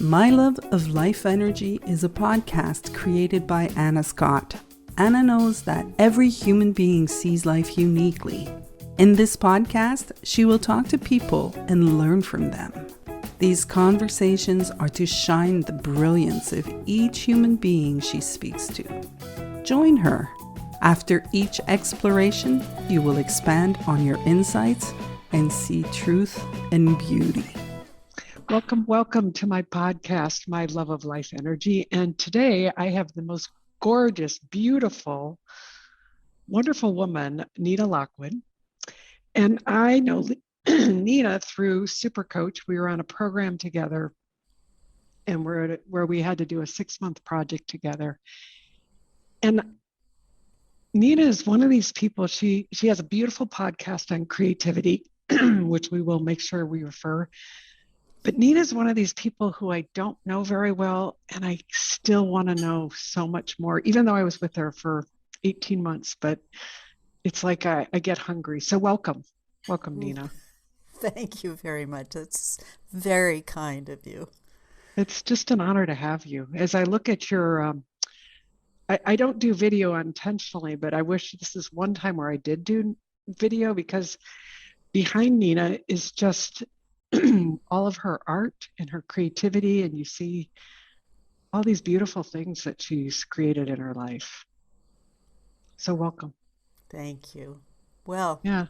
My Love of Life Energy is a podcast created by Anna Scott. Anna knows that every human being sees life uniquely. In this podcast, she will talk to people and learn from them. These conversations are to shine the brilliance of each human being she speaks to. Join her. After each exploration, you will expand on your insights and see truth and beauty. Welcome to my podcast, My Love of Life Energy. And today I have the most gorgeous, beautiful, wonderful woman, Nina Lockwood. And I know Nina through Super Coach. We were on a program together and where we had to do a 6-month project together. And Nina is one of these people, she has a beautiful podcast on creativity, which we will make sure we refer. But Nina's one of these people who I don't know very well, and I still want to know so much more, even though I was with her for 18 months, but it's like I get hungry. So welcome, Nina. Thank you very much. That's very kind of you. It's just an honor to have you. As I look at your, I don't do video intentionally, but I wish this is one time where I did do video, because behind Nina is just all of her art and her creativity, and you see all these beautiful things that she's created in her life. So welcome. Thank you. Well, yeah.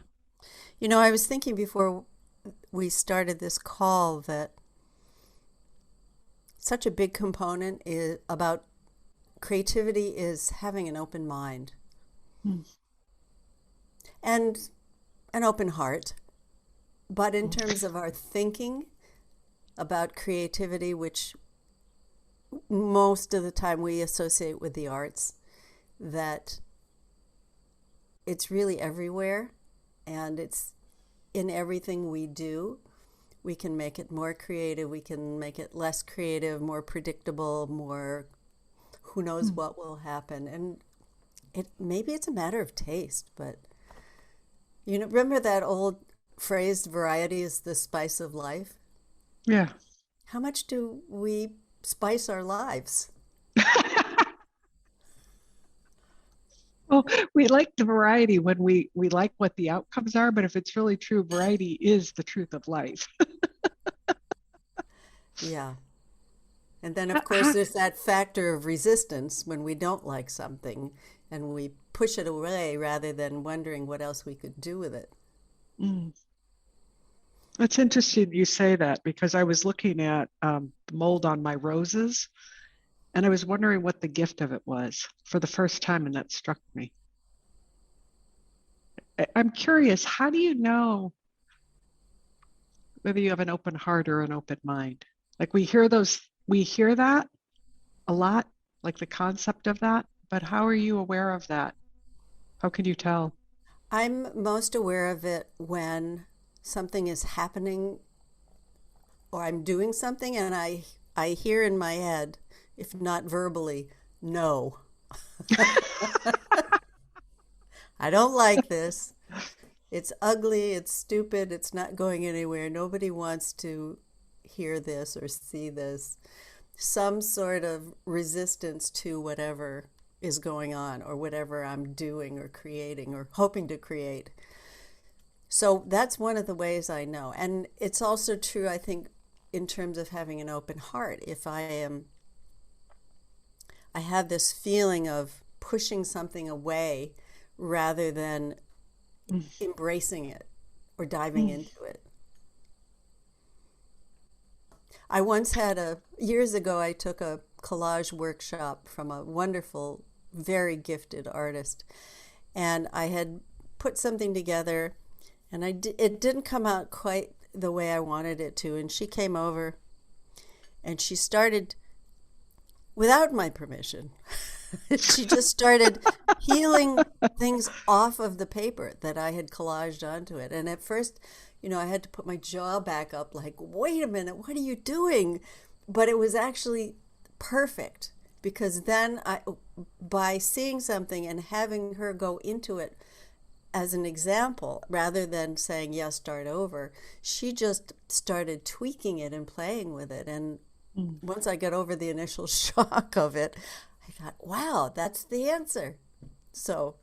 I was thinking before we started this call that such a big component is about creativity is having an open mind and an open heart. But in terms of our thinking about creativity, which most of the time we associate with the arts, that it's really everywhere and it's in everything we do. We can make it more creative, we can make it less creative, more predictable, more who knows what will happen. And maybe it's a matter of taste, but remember that old phrase, variety is the spice of life? Yeah. How much do we spice our lives? Well, we like the variety when we like what the outcomes are, but if it's really true, variety is the truth of life. Yeah. And then, of course, there's that factor of resistance when we don't like something and we push it away rather than wondering what else we could do with it. It's interesting you say that, because I was looking at the mold on my roses, and I was wondering what the gift of it was for the first time, and that struck me. I'm curious, how do you know whether you have an open heart or an open mind? Like we hear that a lot, like the concept of that, but how are you aware of that? How can you tell? I'm most aware of it when something is happening or I'm doing something and I hear in my head, if not verbally, no. I don't like this. It's ugly, it's stupid, it's not going anywhere. Nobody wants to hear this or see this. Some sort of resistance to whatever is going on or whatever I'm doing or creating or hoping to create. So that's one of the ways I know. And it's also true, I think, in terms of having an open heart. If I have this feeling of pushing something away rather than embracing it or diving into it. I once years ago, I took a collage workshop from a wonderful, very gifted artist. And I had put something together, and it didn't come out quite the way I wanted it to. And she came over and she started, without my permission, she just started peeling things off of the paper that I had collaged onto it. And at first, I had to put my jaw back up like, wait a minute, what are you doing? But it was actually perfect, because then by seeing something and having her go into it as an example, rather than saying, yes, start over, she just started tweaking it and playing with it. And once I got over the initial shock of it, I thought, wow, that's the answer. So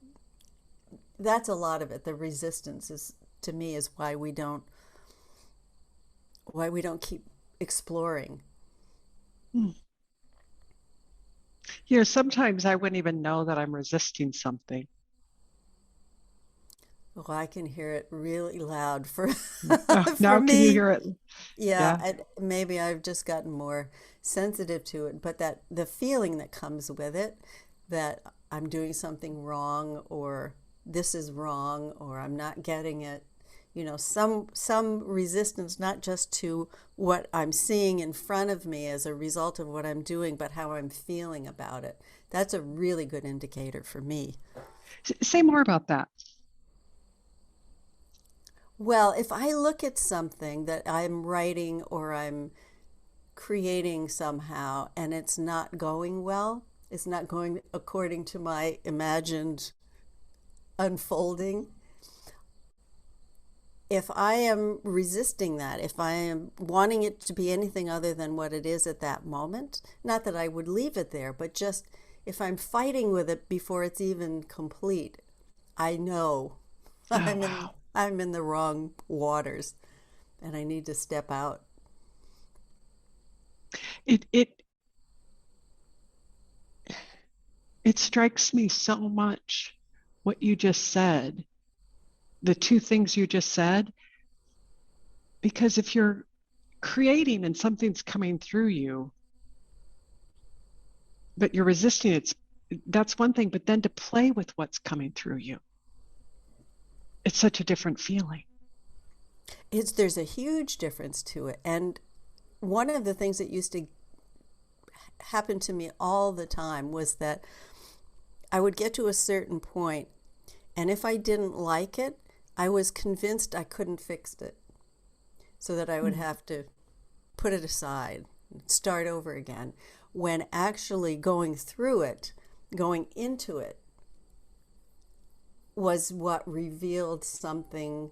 that's a lot of it. The resistance is, to me, is why we don't keep exploring. Mm. You know, sometimes I wouldn't even know that I'm resisting something. Well, I can hear it really loud for Oh, for now can you me. hear it? Yeah, Yeah. maybe I've just gotten more sensitive to it, but that the feeling that comes with it, that I'm doing something wrong, or this is wrong, or I'm not getting it, some resistance, not just to what I'm seeing in front of me as a result of what I'm doing, but how I'm feeling about it. That's a really good indicator for me. Say more about that. Well, if I look at something that I'm writing or I'm creating somehow and it's not going well, it's not going according to my imagined unfolding, if I am resisting that, if I am wanting it to be anything other than what it is at that moment, not that I would leave it there, but just if I'm fighting with it before it's even complete, I know Oh, I'm in wow. I'm in the wrong waters and I need to step out. It it strikes me so much what you just said, the two things you just said, because if you're creating and something's coming through you, but you're resisting it, that's one thing, but then to play with what's coming through you, it's such a different feeling. There's a huge difference to it. And one of the things that used to happen to me all the time was that I would get to a certain point, and if I didn't like it, I was convinced I couldn't fix it, so that I would Mm. have to put it aside, start over again, when actually going through it, going into it, was what revealed something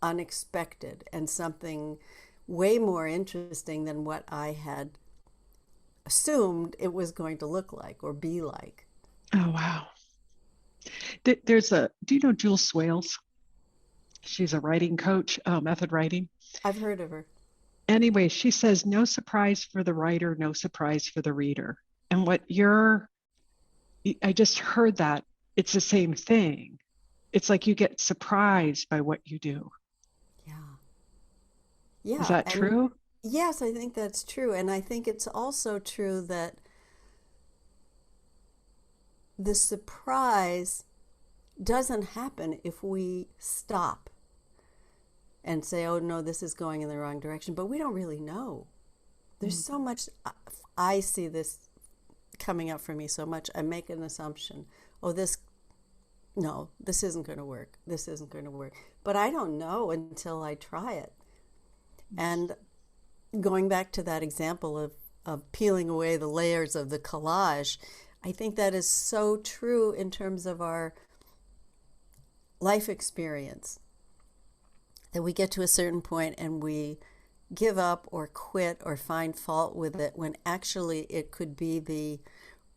unexpected and something way more interesting than what I had assumed it was going to look like or be like. Oh, wow. Do you know Jules Swales? She's a writing coach, method writing. I've heard of her. Anyway, she says, no surprise for the writer, no surprise for the reader. And I just heard that it's the same thing. It's like you get surprised by what you do. Yeah. Is Yeah. that And true? yes, I think that's true. And I think it's also true that the surprise doesn't happen if we stop and say, oh no, this is going in the wrong direction. But we don't really know. There's Mm. so much. I see this coming up for me so much. I make an assumption. Oh, no, this isn't going to work. This isn't going to work. But I don't know until I try it. And going back to that example of peeling away the layers of the collage, I think that is so true in terms of our life experience, that we get to a certain point and we give up or quit or find fault with it when actually it could be the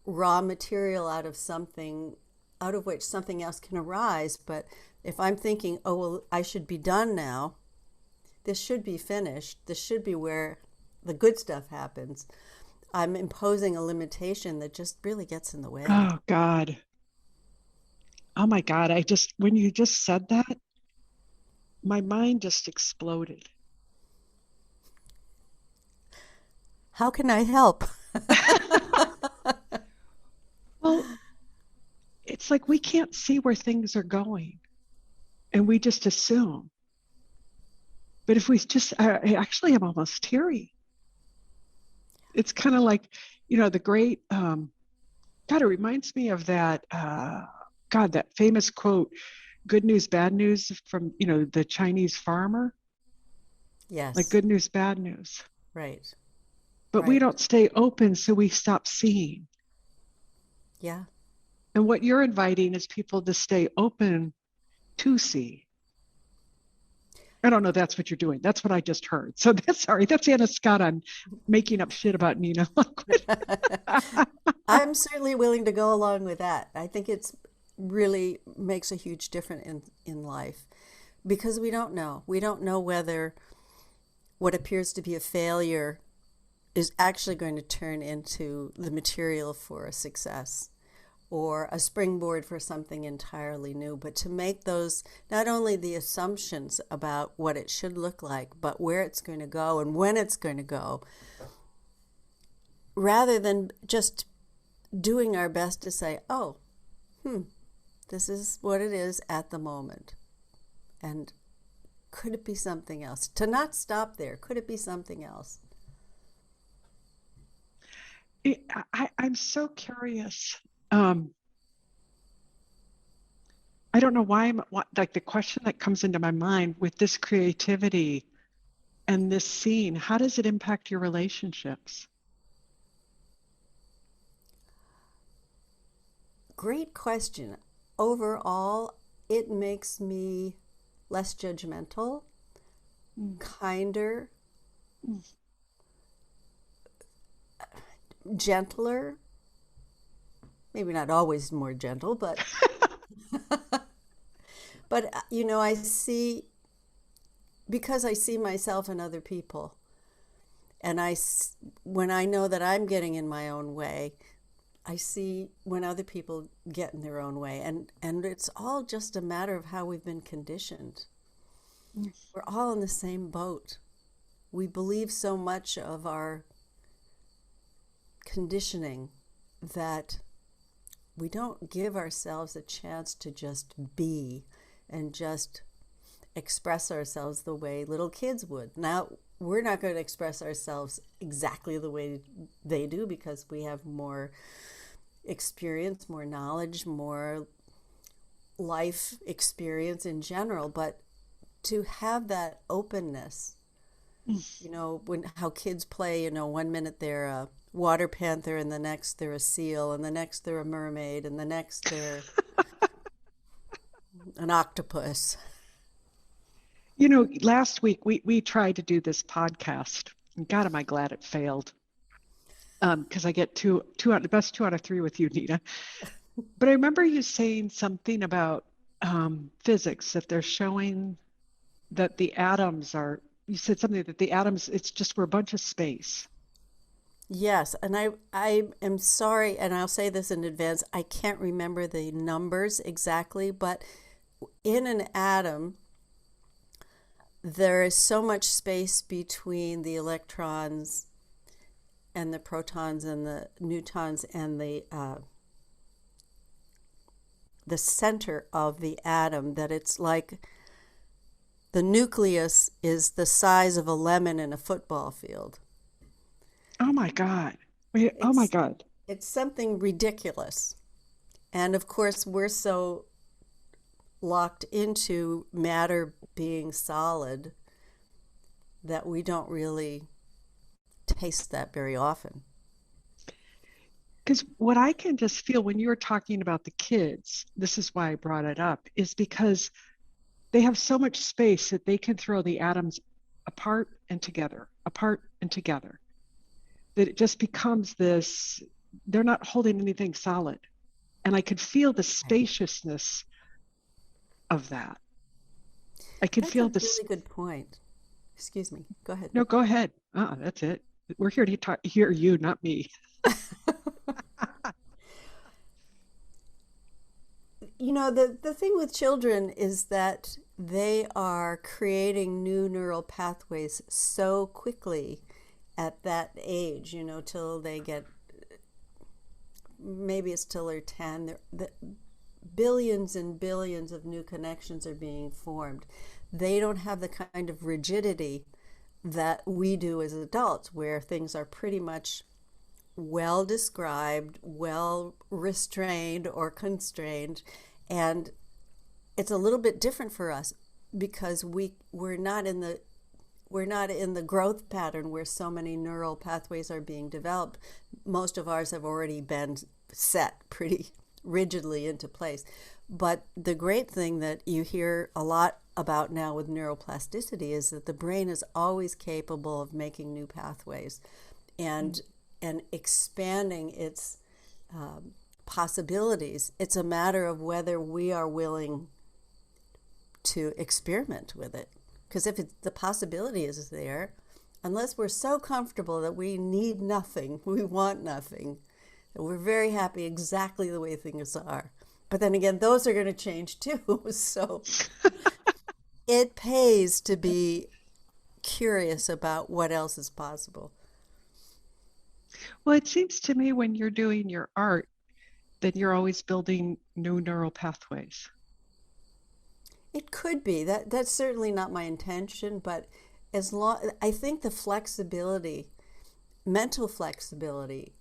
raw material out of which something else can arise. But if I'm thinking, oh, well, I should be done now, this should be finished, this should be where the good stuff happens, I'm imposing a limitation that just really gets in the way. Oh, God. Oh, my God. When you just said that, my mind just exploded. How can I help? Well, it's like we can't see where things are going and we just assume. But if we just, I actually am almost teary. It's kind of like, the great, God, it reminds me of that famous quote, good news, bad news from, the Chinese farmer, like Yes, good news, bad news. right, But we right. don't stay open, so we stop seeing. Yeah. And what you're inviting is people to stay open to see. I don't know. That's what you're doing. That's what I just heard. So that's Anna Scott on making up shit about Nina Lockwood. I'm certainly willing to go along with that. I think it's really makes a huge difference in life because we don't know. We don't know whether what appears to be a failure is actually going to turn into the material for a success or a springboard for something entirely new. But to make those, not only the assumptions about what it should look like, but where it's going to go and when it's going to go, rather than just doing our best to say, oh, this is what it is at the moment. And could it be something else? To not stop there. Could it be something else? I'm so curious. I don't know why like the question that comes into my mind with this creativity and this scene, how does it impact your relationships? Great question. Overall, it makes me less judgmental, kinder, gentler. Maybe not always more gentle, but I see because I see myself in other people, and when I know that I'm getting in my own way, I see when other people get in their own way, and it's all just a matter of how we've been conditioned. We're all in the same boat. We believe so much of our conditioning that we don't give ourselves a chance to just be and just express ourselves the way little kids would. Now, we're not going to express ourselves exactly the way they do because we have more experience, more knowledge, more life experience in general, but to have that openness, how kids play, 1 minute they're a water panther and the next they're a seal and the next they're a mermaid and the next they're an octopus. Last week we tried to do this podcast, and God, am I glad it failed. Because I get two out the best 2 out of 3 with you, Nina. But I remember you saying something about physics, that they're showing that the atoms are, you said something that the atoms, it's just we're a bunch of space. Yes, and I am sorry, and I'll say this in advance, I can't remember the numbers exactly, but in an atom, there is so much space between the electrons and the protons and the neutrons and the center of the atom that it's like the nucleus is the size of a lemon in a football field. Oh my God. Wait, oh my God. It's something ridiculous. And of course, we're so locked into matter being solid that we don't really taste that very often. Because what I can just feel when you were talking about the kids, this is why I brought it up, is because they have so much space that they can throw the atoms apart and together, that it just becomes this, they're not holding anything solid. And I could feel the spaciousness of that. I could feel this. That's a really good point. Excuse me. Go ahead. No, go ahead. That's it. We're here to hear you, not me. The thing with children is that they are creating new neural pathways so quickly at that age, till they get, maybe it's till they're 10. Billions and billions of new connections are being formed. They don't have the kind of rigidity that we do as adults, where things are pretty much well described, well restrained or constrained. And it's a little bit different for us because we're not in the growth pattern where so many neural pathways are being developed. Most of ours have already been set pretty rigidly into place. But the great thing that you hear a lot about now with neuroplasticity is that the brain is always capable of making new pathways and expanding its possibilities. It's a matter of whether we are willing to experiment with it. Because if the possibility is there, unless we're so comfortable that we need nothing, we want nothing, that we're very happy exactly the way things are. But then again, those are going to change too. So it pays to be curious about what else is possible. Well, it seems to me when you're doing your art, that you're always building new neural pathways. It could be. That's certainly not my intention, but I think the flexibility, mental flexibility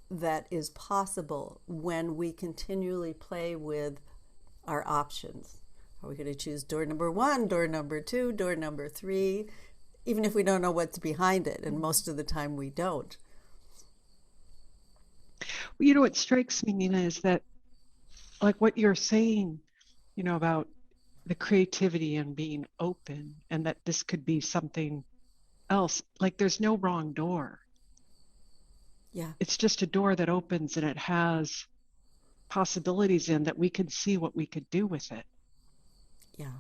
that is possible when we continually play with our options. Are we going to choose door number 1, door number 2, door number 3, even if we don't know what's behind it, and most of the time we don't. Well, what strikes me, Nina, is that like what you're saying, about the creativity and being open, and that this could be something else. Like there's no wrong door. Yeah. It's just a door that opens and it has possibilities in that we can see what we could do with it. Yeah.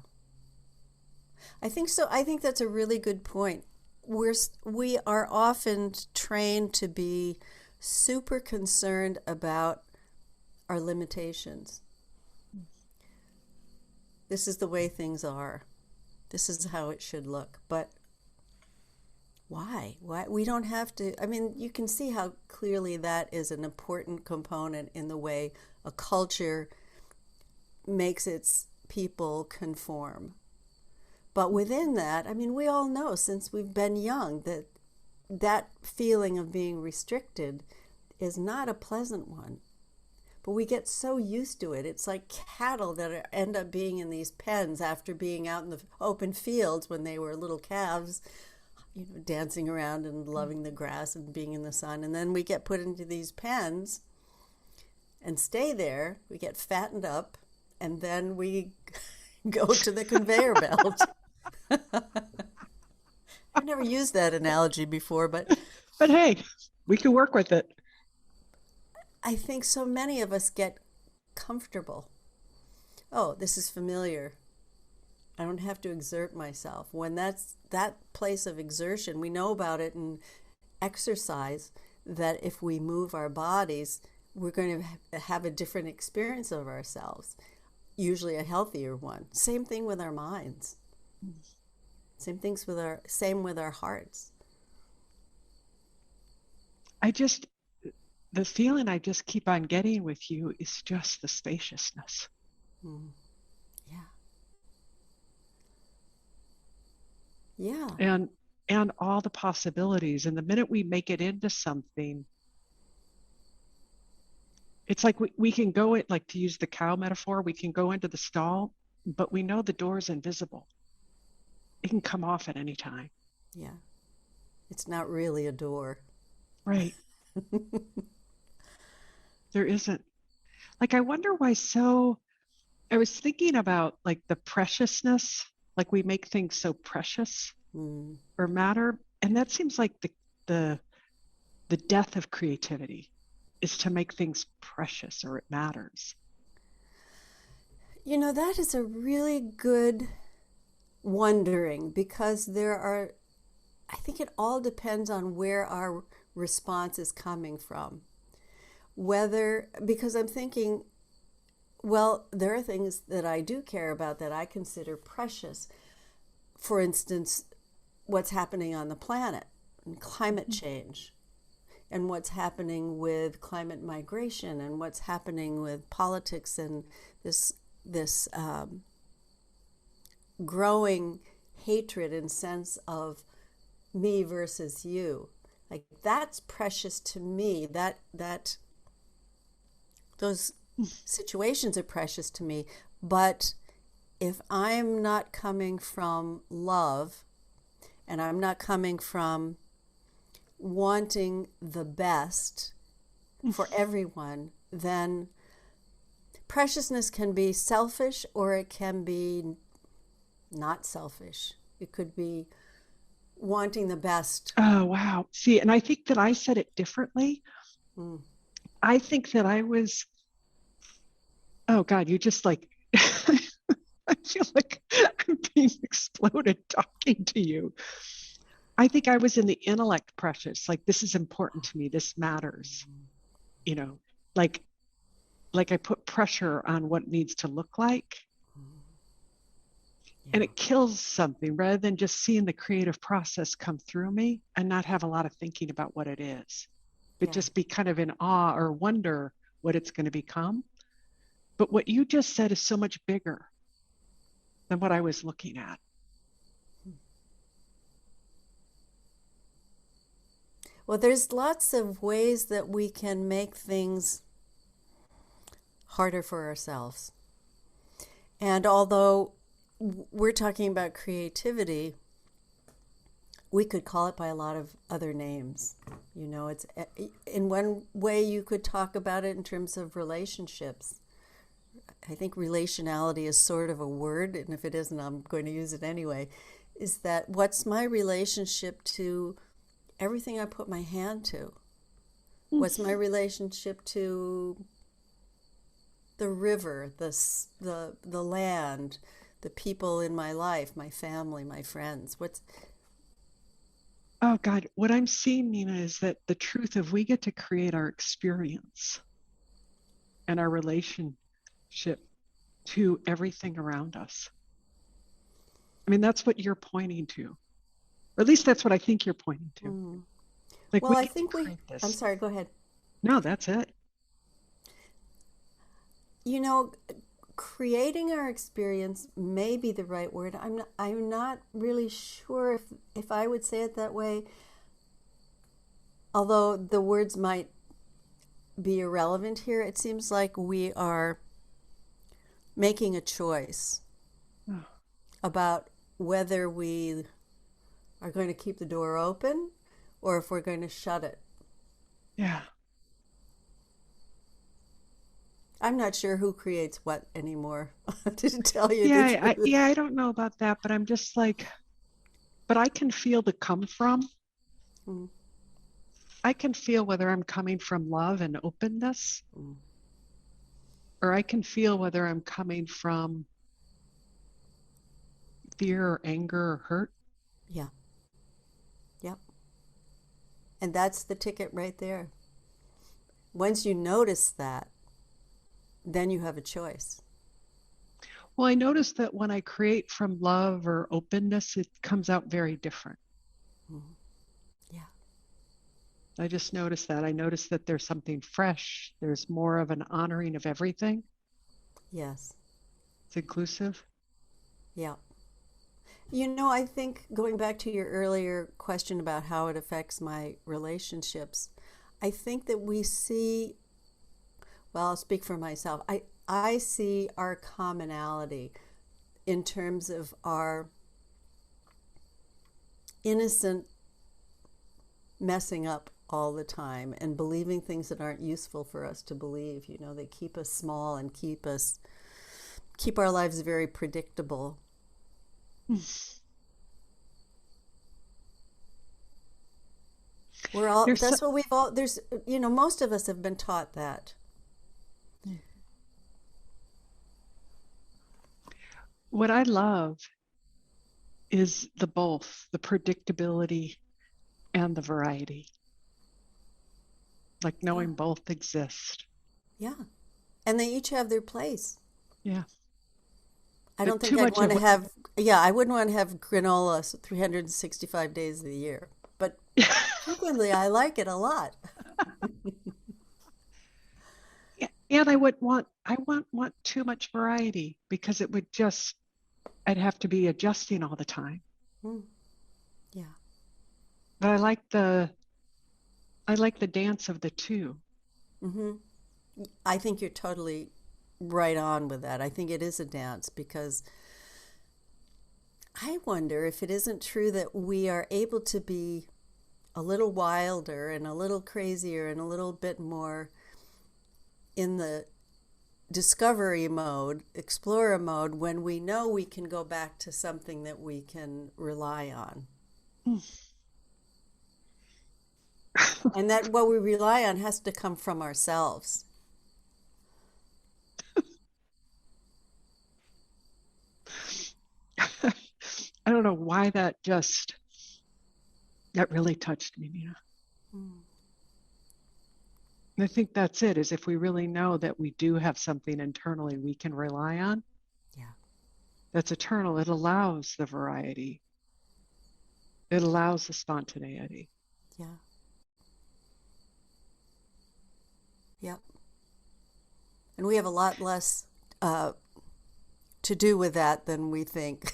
I think so. I think that's a really good point. We are often trained to be super concerned about our limitations. This is the way things are. This is how it should look. But why? We don't have to. I mean, you can see how clearly that is an important component in the way a culture makes its people conform. But within that, I mean, we all know since we've been young that feeling of being restricted is not a pleasant one. But we get so used to it. It's like cattle that end up being in these pens after being out in the open fields when they were little calves, dancing around and loving the grass and being in the sun. And then we get put into these pens and stay there. We get fattened up, and then we go to the conveyor belt. I've never used that analogy before, but hey, we can work with it. I think so many of us get comfortable. Oh, this is familiar. I don't have to exert myself. When that's that place of exertion, we know about it in exercise, that if we move our bodies, we're going to have a different experience of ourselves, usually a healthier one. Same thing with our minds. Same with our hearts. The feeling I just keep on getting with you is just the spaciousness. Yeah. And all the possibilities. And the minute we make it into something, it's like we can go it, like to use the cow metaphor, we can go into the stall, but we know the door is invisible. It can come off at any time. Yeah. It's not really a door. Right. There isn't. Like, I wonder why I was thinking about like the preciousness, like we make things so precious or matter. And that seems like the death of creativity is to make things precious or it matters. That is a really good wondering, because I think it all depends on where our response is coming from. Because I'm thinking, well, there are things that I do care about that I consider precious. For instance, what's happening on the planet and climate change, and what's happening with climate migration, and what's happening with politics, and this growing hatred and sense of me versus you. Like, that's precious to me. Those situations are precious to me. But if I'm not coming from love, and I'm not coming from wanting the best for everyone, then preciousness can be selfish or it can be not selfish. It could be wanting the best. Oh, wow. See, and I think that I said it differently. Mm. I think that I was, oh God, you just like, I feel like I'm being exploded talking to you. I think I was in the intellect precious, like this is important to me, this matters, you know, like I put pressure on what it needs to look like. Yeah. And it kills something rather than just seeing the creative process come through me and not have a lot of thinking about what it is, but Yeah. just be kind of in awe or wonder what it's going to become. But what you just said is so much bigger than what I was looking at. Well, there's lots of ways that we can make things harder for ourselves. And although we're talking about creativity, we could call it by a lot of other names. You know, it's in one way you could talk about it in terms of relationships. I think relationality is sort of a word, and if it isn't, I'm going to use it anyway. Is that what's my relationship to everything I put my hand to? What's my relationship to the river, the land, the people in my life, my family, my friends? Oh God, what I'm seeing, Nina, is that the truth of we get to create our experience and our relationship to everything around us. I mean, that's what you're pointing to. Or at least that's what I think you're pointing to. Mm. Like Well, we I get to think create I'm this. sorry, go ahead. No, that's it. You know, creating our experience may be the right word. I'm not really sure if I would say it that way, although the words might be irrelevant here. It seems like we are making a choice Oh, about whether we are going to keep the door open or if we're going to shut it. yeah. I'm not sure who creates what anymore, to tell you the Yeah, truth. I don't know about that, but I'm just like, but I can feel the come from. Mm, I can feel whether I'm coming from love and openness, mm. or I can feel whether I'm coming from fear or anger or hurt. Yeah, yep. And that's the ticket right there. Once you notice that, then you have a choice. Well, I notice that when I create from love or openness, it comes out very different. Mm. Yeah. I just noticed that. I noticed that there's something fresh. There's more of an honoring of everything. Yes. It's inclusive. Yeah. You know, I think going back to your earlier question about how it affects my relationships, I think that we see, well, I'll speak for myself. I see our commonality in terms of our innocent messing up all the time and believing things that aren't useful for us to believe. You know, they keep us small and keep our lives very predictable. There's so, That's what we've all, there's, you know, most of us have been taught that. what I love is the both, the predictability and the variety, like Yeah. knowing both exist. Yeah. And they each have their place. Yeah. I don't But think too I'd much want of to what, have, yeah, I wouldn't want to have granola 365 days of the year. But frequently I like it a lot. yeah, and I would want, I wouldn't want too much variety because it would just, I'd have to be adjusting all the time. Mm, yeah. But I like the dance of the two. Hmm. I think you're totally right on with that. I think it is a dance because I wonder if it isn't true that we are able to be a little wilder and a little crazier and a little bit more in the discovery mode, explorer mode, when we know we can go back to something that we can rely on. And that what we rely on has to come from ourselves. I don't know why that really touched me, Nina. Mm. And I think that's it, is if we really know that we do have something internally we can rely on, Yeah. that's eternal, it allows the variety. It allows the spontaneity. Yeah. Yep. And we have a lot less to do with that than we think.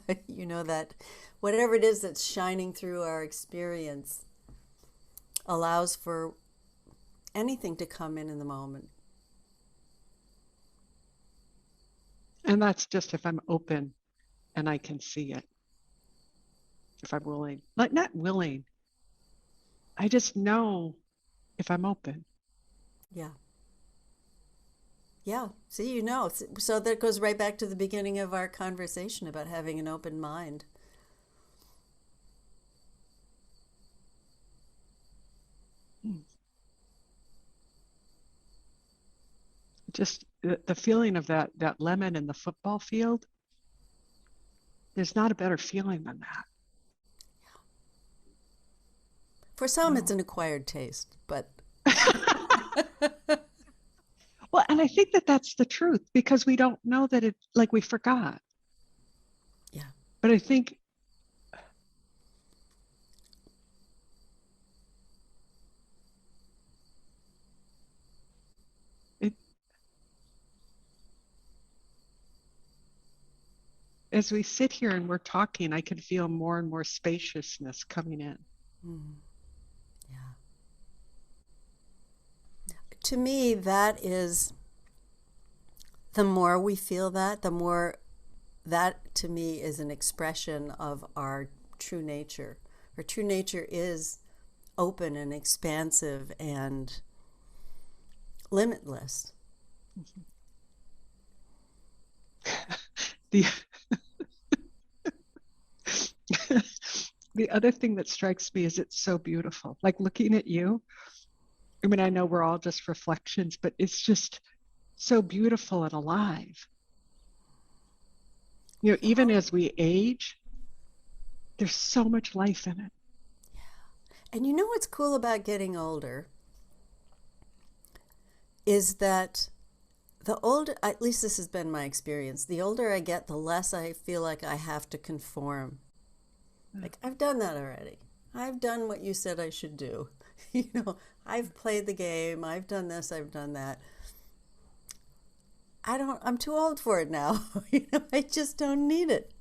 That whatever it is that's shining through our experience allows for anything to come in the moment. And that's just if I'm open and I can see it. If I'm willing, like not willing, I just know if I'm open. Yeah. Yeah. See, So that goes right back to the beginning of our conversation about having an open mind. Just the feeling of that lemon in the football field, there's not a better feeling than that. For some, No. it's an acquired taste, but Well, and I think that that's the truth, because we don't know that it, like we forgot. yeah. But I think it, as we sit here and we're talking, I can feel more and more spaciousness coming in. Mm. Yeah. To me, that is, the more we feel that, the more that to me is an expression of our true nature. Our true nature is open and expansive and limitless. The the other thing that strikes me is it's so beautiful. Like looking at you, I mean, I know we're all just reflections, but it's just so beautiful and alive. Even as we age, there's so much life in it. And what's cool about getting older is that the older, at least this has been my experience, the older I get, the less I feel like I have to conform. Like, I've done that already. I've done what you said I should do. I've played the game. I've done this. I've done that. I'm too old for it now. I just don't need it.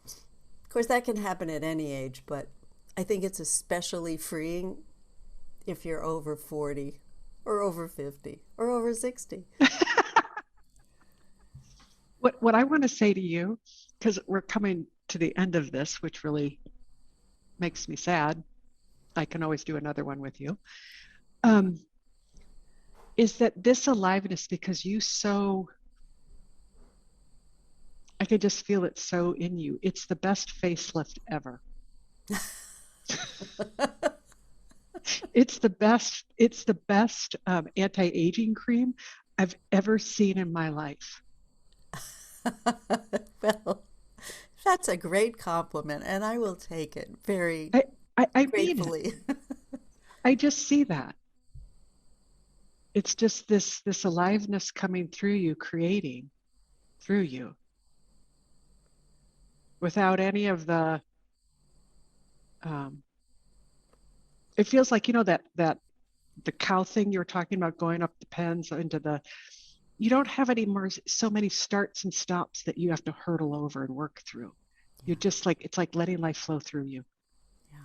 Of course, that can happen at any age, but I think it's especially freeing if you're over 40 or over 50 or over 60. What I want to say to you, because we're coming to the end of this, which really makes me sad. I can always do another one with you. Is that this aliveness, because I could just feel it so in you. It's the best facelift ever. It's the best anti-aging cream I've ever seen in my life. Well, that's a great compliment, and I will take it very I gratefully. mean it. I just see that. It's just this aliveness coming through you, creating through you, without any of the. It feels like that the cow thing you were talking about, going up the pens into the. You don't have so many starts and stops that you have to hurdle over and work through. You're just like, it's like letting life flow through you. Yeah.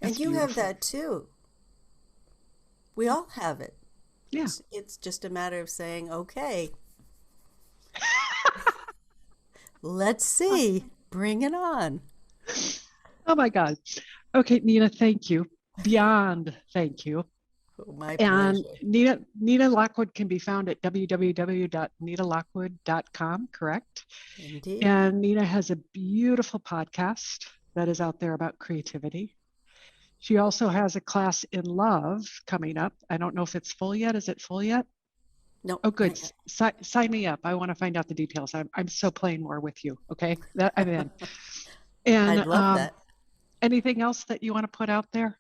That's And you beautiful. have that too. We all have it. Yeah. It's just a matter of saying, okay, let's see, bring it on. Oh my God. Okay, Nina, thank you. Beyond thank you. My And pleasure. Nina Lockwood can be found at www.ninalockwood.com, correct? Indeed. And Nina has a beautiful podcast that is out there about creativity. She also has a class in love coming up. I don't know if it's full yet. Is it full yet? Nope, Oh, good. not yet. Sign me up. I want to find out the details. I'm so playing more with you. Okay, that I'm in. And I'd love that. anything else that you want to put out there?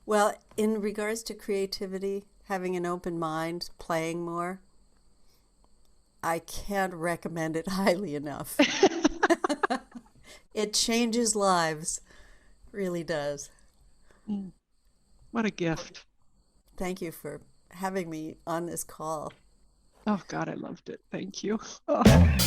Well, in regards to creativity, having an open mind, playing more, I can't recommend it highly enough. It changes lives, really does. Mm, what a gift. Thank you for having me on this call. Oh God, I loved it. Thank you. Oh.